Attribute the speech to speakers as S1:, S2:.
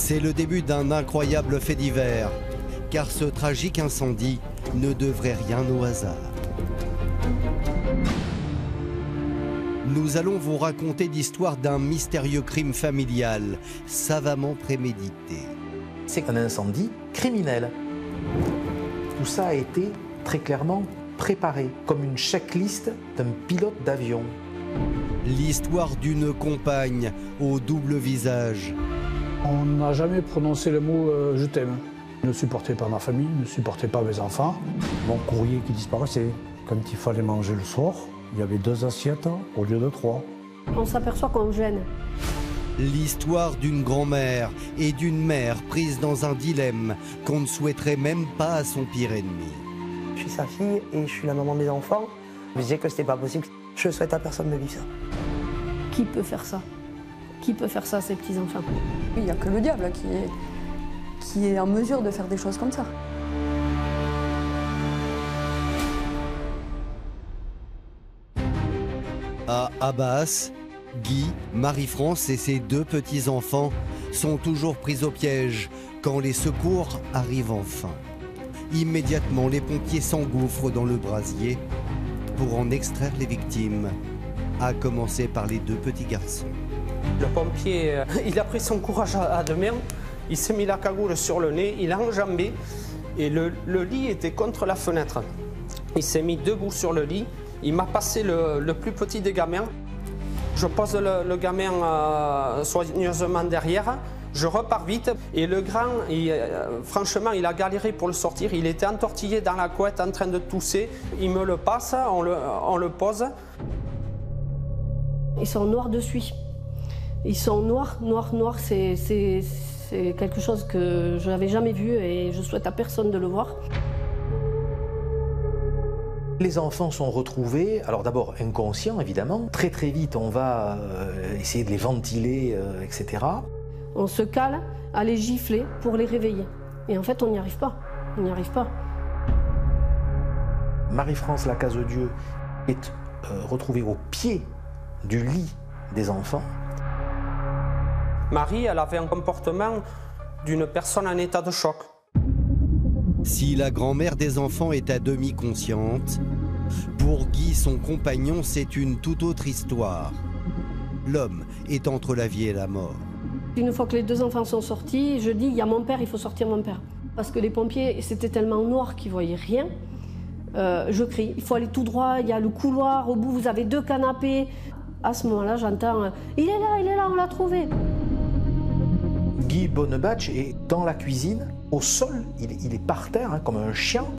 S1: C'est le début d'un incroyable fait divers, car ce tragique incendie ne devrait rien au hasard. Nous allons vous raconter l'histoire d'un mystérieux crime familial, savamment prémédité.
S2: C'est un incendie criminel. Tout ça a été très clairement préparé, comme une checklist d'un pilote d'avion.
S1: L'histoire d'une compagne au double visage.
S3: On n'a jamais prononcé le mot « je t'aime ». Ne supportais pas ma famille, ne supportais pas mes enfants.
S4: Mon courrier qui disparaissait. Quand il fallait manger le soir, il y avait 2 assiettes au lieu de 3.
S5: On s'aperçoit qu'on gêne.
S1: L'histoire d'une grand-mère et d'une mère prise dans un dilemme qu'on ne souhaiterait même pas à son pire ennemi.
S6: Je suis sa fille et je suis la maman des enfants. Je disais que c'était pas possible. Je souhaite à personne de vivre ça.
S5: Qui peut faire ça? Qui peut faire ça à ses petits-enfants?
S7: Il n'y a que le diable qui est en mesure de faire des choses comme ça.
S1: À Abbas, Guy, Marie-France et ses 2 petits-enfants sont toujours pris au piège quand les secours arrivent enfin. Immédiatement, les pompiers s'engouffrent dans le brasier pour en extraire les victimes, à commencer par les 2 petits garçons.
S8: Le pompier, il a pris son courage à 2 mains, il s'est mis la cagoule sur le nez, il a enjambé et le lit était contre la fenêtre. Il s'est mis debout sur le lit, il m'a passé le plus petit des gamins. Je pose le gamin soigneusement derrière, je repars vite et le grand, franchement, il a galéré pour le sortir. Il était entortillé dans la couette en train de tousser. Il me le passe, on le pose.
S5: Ils sont noirs dessus. Ils sont noirs. C'est quelque chose que je n'avais jamais vu et je souhaite à personne de le voir.
S2: Les enfants sont retrouvés, alors d'abord inconscients évidemment. Très vite on va essayer de les ventiler, etc.
S5: On se cale à les gifler pour les réveiller. Et en fait on n'y arrive pas. On n'y arrive pas.
S2: Marie-France Lacaze-Dieu est retrouvée au pied du lit des enfants.
S8: Marie, elle avait un comportement d'une personne en état de choc.
S1: Si la grand-mère des enfants est à demi consciente, pour Guy, son compagnon, c'est une toute autre histoire. L'homme est entre la vie et la mort.
S5: Une fois que les 2 enfants sont sortis, je dis, il y a mon père, il faut sortir mon père. Parce que les pompiers, c'était tellement noir qu'ils ne voyaient rien. Je crie, il faut aller tout droit, il y a le couloir, au bout vous avez 2 canapés. À ce moment-là, j'entends, il est là, on l'a trouvé.
S2: Guy Bonnebatch est dans la cuisine, au sol, il est par terre comme un chien.